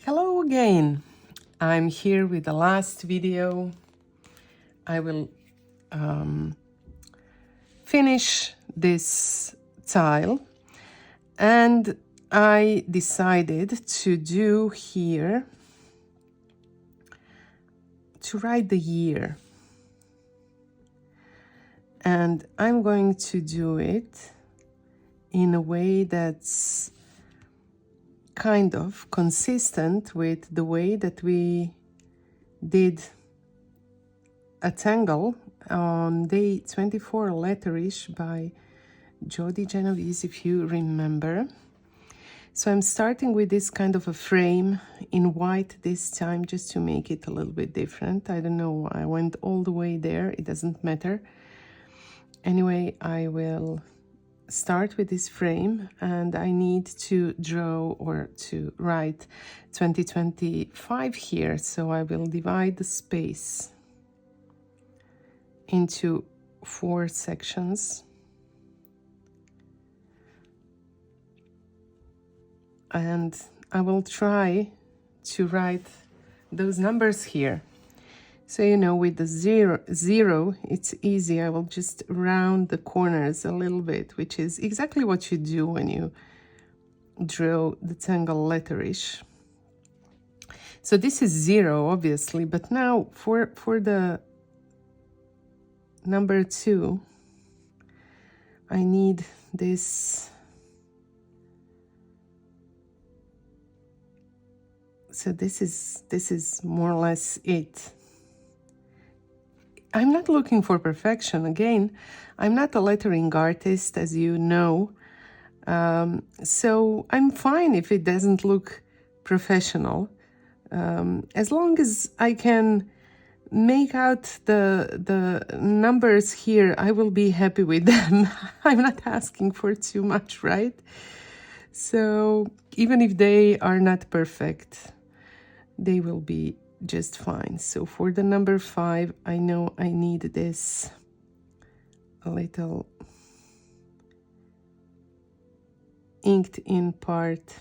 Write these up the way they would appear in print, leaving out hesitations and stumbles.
Hello again. I'm here with the last video. I will finish this tile, and I decided to do here to write the year, and I'm going to do it in a way that's kind of consistent with the way that we did a tangle on day 24, Letterish by Jody Genovese, if you remember. So I'm starting with this kind of a frame in white this time, just to make it a little bit different. I don't know why I went all the way there, it doesn't matter. Anyway, I will start with this frame, and I need to draw or to write 2025 here, so I will divide the space into 4 sections, and I will try to write those numbers here. So, you know, with the zero, it's easy. I will just round the corners a little bit, which is exactly what you do when you draw the tangle Letterish. So this is 0, obviously, but now for the number 2, I need this. So this is more or less it. I'm not looking for perfection. Again, I'm not a lettering artist, as you know. So I'm fine if it doesn't look professional. As long as I can make out the numbers here, I will be happy with them. I'm not asking for too much, right? So even if they are not perfect, they will be just fine. So for the number 5, I know I need this little inked in part.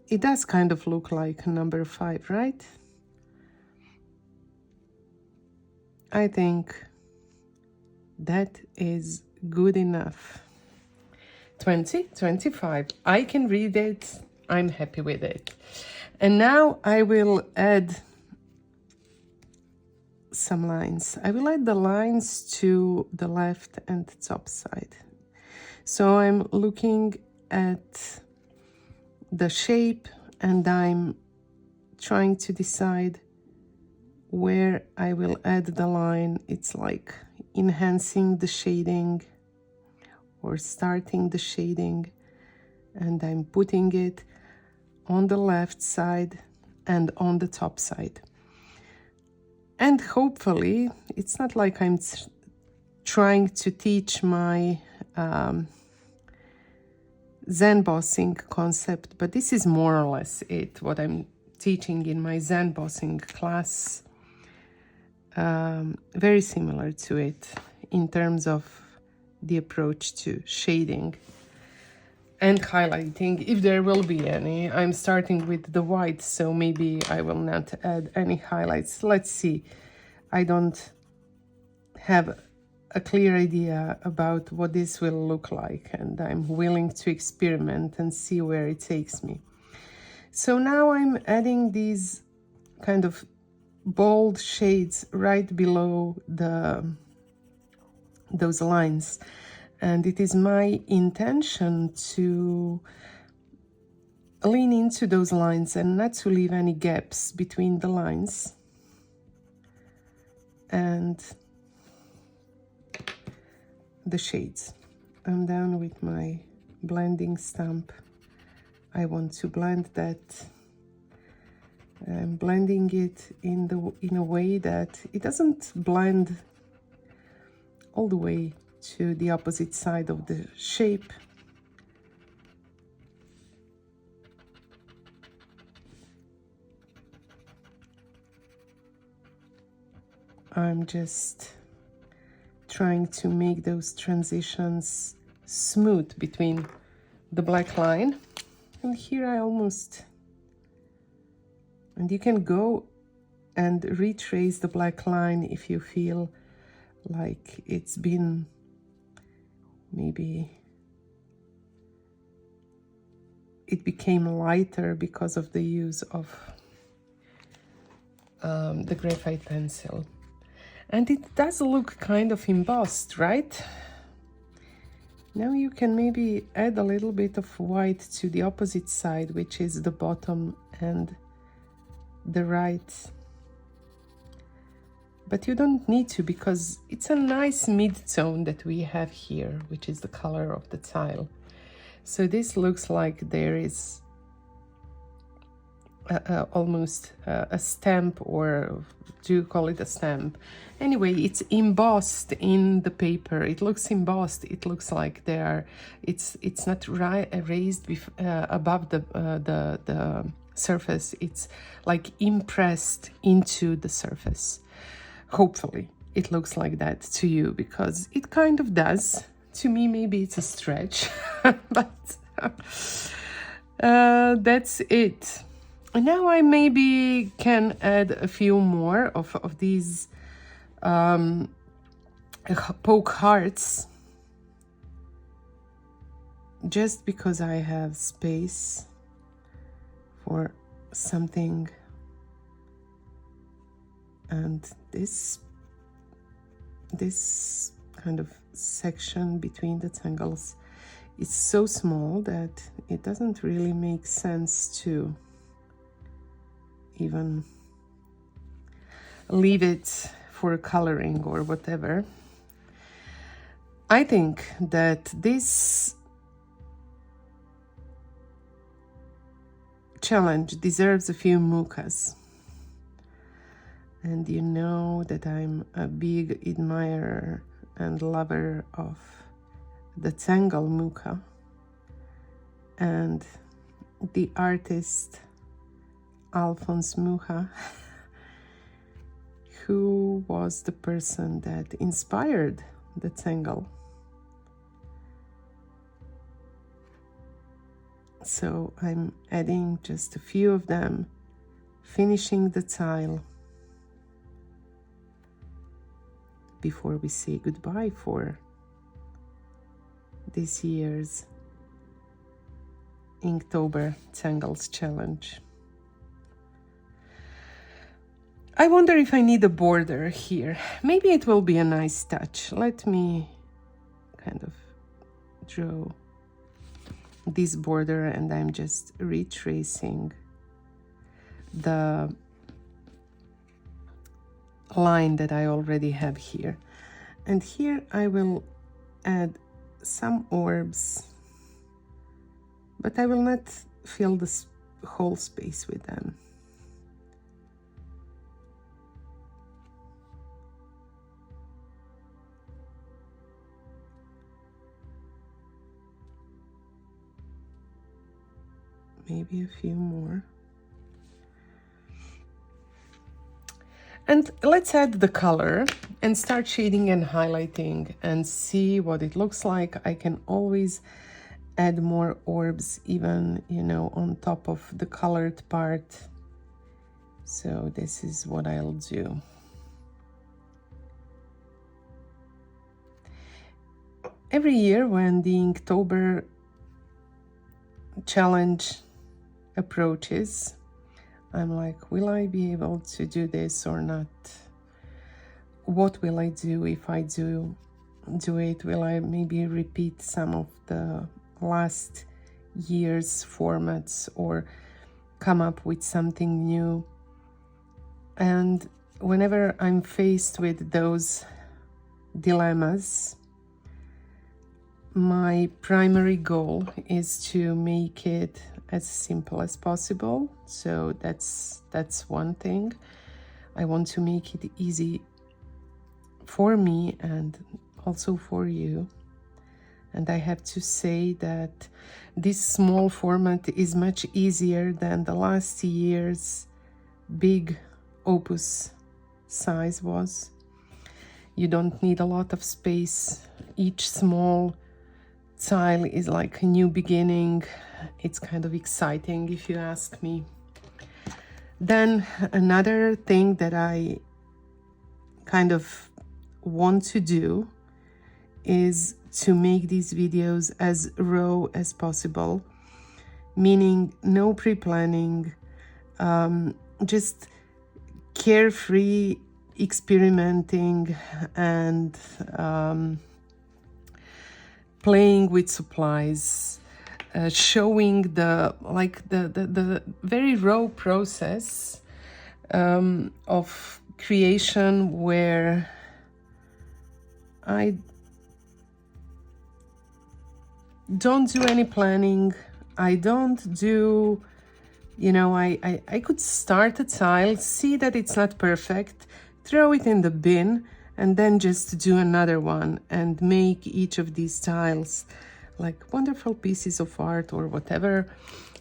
It does kind of look like a number 5, right? I think that is good enough. 25. I can read it. I'm happy with it. And now I will add some lines. I will add the lines to the left and top side. So I'm looking at the shape, and I'm trying to decide where I will add the line. It's like enhancing the shading or starting the shading, and I'm putting it on the left side and on the top side. And hopefully, it's not like I'm trying to teach my Zenbossing concept, but this is more or less it, what I'm teaching in my Zenbossing class. Very similar to it in terms of the approach to shading and highlighting, if there will be any. I'm starting with the white, so maybe I will not add any highlights. Let's see. I don't have a clear idea about what this will look like, and I'm willing to experiment and see where it takes me. So now I'm adding these kind of bold shades right below those lines. And it is my intention to lean into those lines and not to leave any gaps between the lines. And the shades. I'm down with my blending stump. I want to blend that. I'm blending it in a way that it doesn't blend all the way to the opposite side of the shape. I'm just trying to make those transitions smooth between the black line And here I almost, and you can go and retrace the black line if you feel like it's been maybe it became lighter because of the use of the graphite pencil. And it does look kind of embossed, right? Now you can maybe add a little bit of white to the opposite side, which is the bottom and the right. But you don't need to, because it's a nice mid-tone that we have here, which is the color of the tile. So this looks like there is almost a stamp, or do you call it a stamp? Anyway, it's embossed in the paper. It looks embossed. It looks like it's not raised above the surface. It's like impressed into the surface. Hopefully it looks like that to you, because it kind of does. To me, maybe it's a stretch, but that's it. And now I maybe can add a few more of these poke hearts, just because I have space for something. And this kind of section between the tangles is so small that it doesn't really make sense to even leave it for coloring or whatever. I think that this challenge deserves a few mukas. And you know that I'm a big admirer and lover of the Tangle Muka and the artist Alphonse Mucha, who was the person that inspired the Tangle. So I'm adding just a few of them, finishing the tile before we say goodbye for this year's Inktober Tangles challenge. I wonder if I need a border here. Maybe it will be a nice touch. Let me kind of draw this border, and I'm just retracing the line that I already have here. And here I will add some orbs, but I will not fill this whole space with them. Maybe a few more. And let's add the color and start shading and highlighting and see what it looks like. I can always add more orbs, even, you know, on top of the colored part. So this is what I'll do. Every year when the Inktober challenge approaches, I'm like, will I be able to do this or not? What will I do if I do it? Will I maybe repeat some of the last year's formats or come up with something new? And whenever I'm faced with those dilemmas, my primary goal is to make it as simple as possible. So that's one thing. I want to make it easy for me and also for you. And I have to say that this small format is much easier than the last year's big opus size was. You don't need a lot of space. Each small tile is like a new beginning, it's kind of exciting if you ask me. Then another thing that I kind of want to do is to make these videos as raw as possible, meaning no pre-planning, just carefree experimenting and playing with supplies, showing the very raw process of creation, where I don't do any planning. I don't do, you know, I could start a tile, see that it's not perfect, throw it in the bin, and then just do another one and make each of these tiles like wonderful pieces of art or whatever.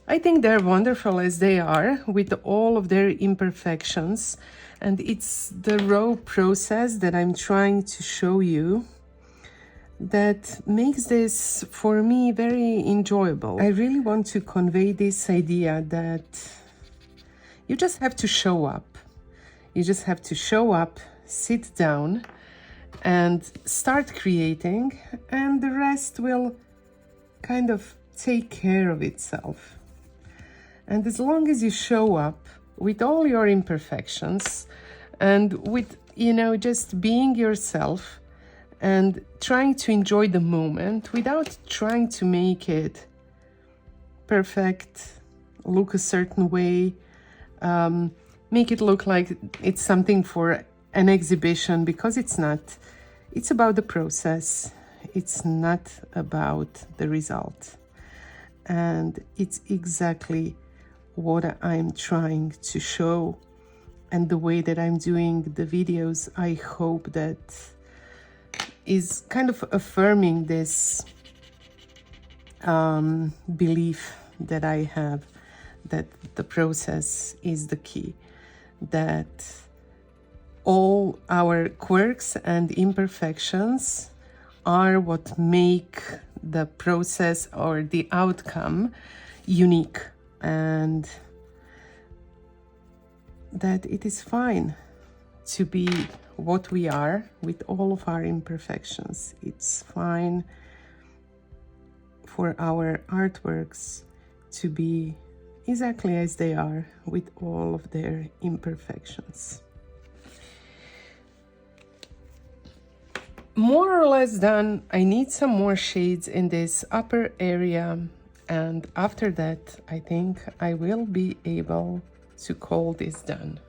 I think they're wonderful as they are, with all of their imperfections. And it's the raw process that I'm trying to show you that makes this, for me, very enjoyable. I really want to convey this idea that you just have to show up. You just have to show up, sit down, and start creating, and the rest will kind of take care of itself. And as long as you show up with all your imperfections and with, you know, just being yourself and trying to enjoy the moment without trying to make it perfect, look a certain way, make it look like it's something for an exhibition, because it's not. It's about the process. It's not about the result. And it's exactly what I'm trying to show. And the way that I'm doing the videos, I hope that is kind of affirming this belief that I have, that the process is the key, that all our quirks and imperfections are what make the process or the outcome unique, and that it is fine to be what we are with all of our imperfections. It's fine for our artworks to be exactly as they are with all of their imperfections. More or less done. I need some more shades in this upper area, and after that I think I will be able to call this done.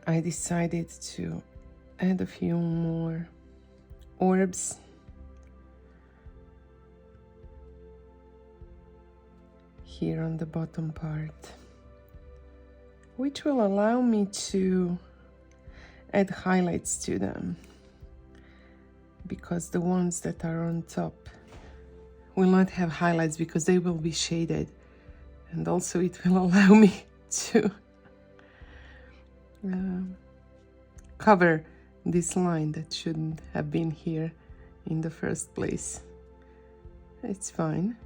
I decided to add a few more orbs here on the bottom part, which will allow me to add highlights to them, because the ones that are on top will not have highlights because they will be shaded. And also it will allow me to cover this line that shouldn't have been here in the first place. It's fine.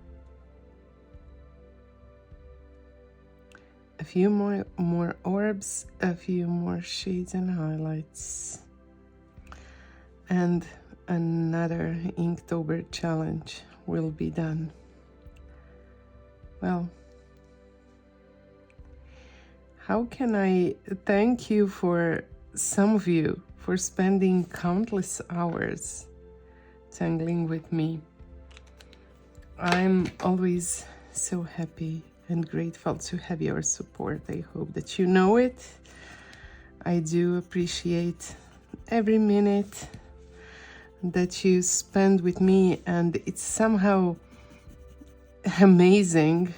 A few more orbs, a few more shades and highlights, and another Inktober challenge will be done. Well, how can I thank you, for some of you, for spending countless hours tangling with me. I'm always so happy and grateful to have your support. I hope that you know it. I do appreciate every minute that you spend with me, and it's somehow amazing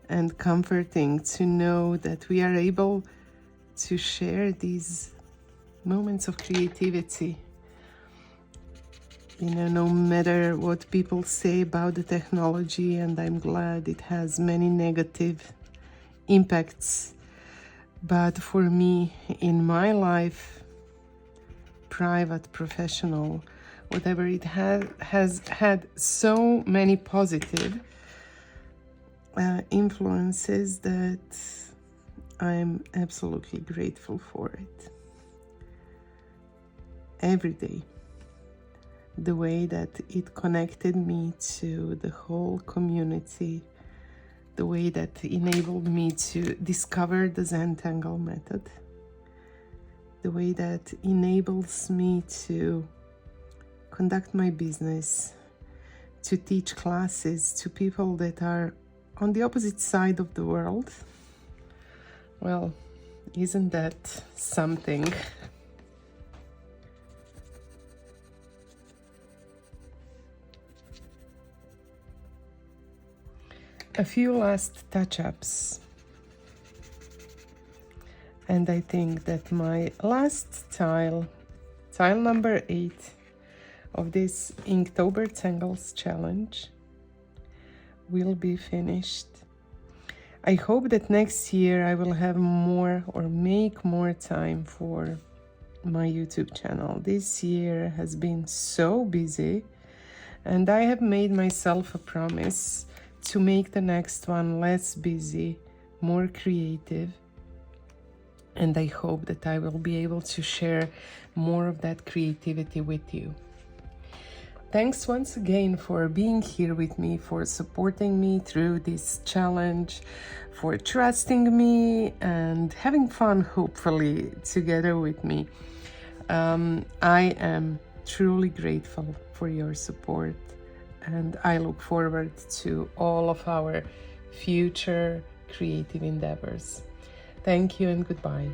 and comforting to know that we are able to share these moments of creativity. You know, no matter what people say about the technology, and I'm glad it has many negative impacts, but for me, in my life, private, professional, whatever it has had so many positive influences that I'm absolutely grateful for it. Every day, the way that it connected me to the whole community, the way that enabled me to discover the Zentangle method, the way that enables me to conduct my business, to teach classes to people that are on the opposite side of the world. Well, isn't that something? A few last touch-ups. And I think that my last tile number 8 of this Inktober Tangles challenge, will be finished. I hope that next year I will have more or make more time for my YouTube channel. This year has been so busy, and I have made myself a promise to make the next one less busy, more creative, and I hope that I will be able to share more of that creativity with you. Thanks once again for being here with me, for supporting me through this challenge, for trusting me and having fun, hopefully, together with me. I am truly grateful for your support, and I look forward to all of our future creative endeavors. Thank you and goodbye.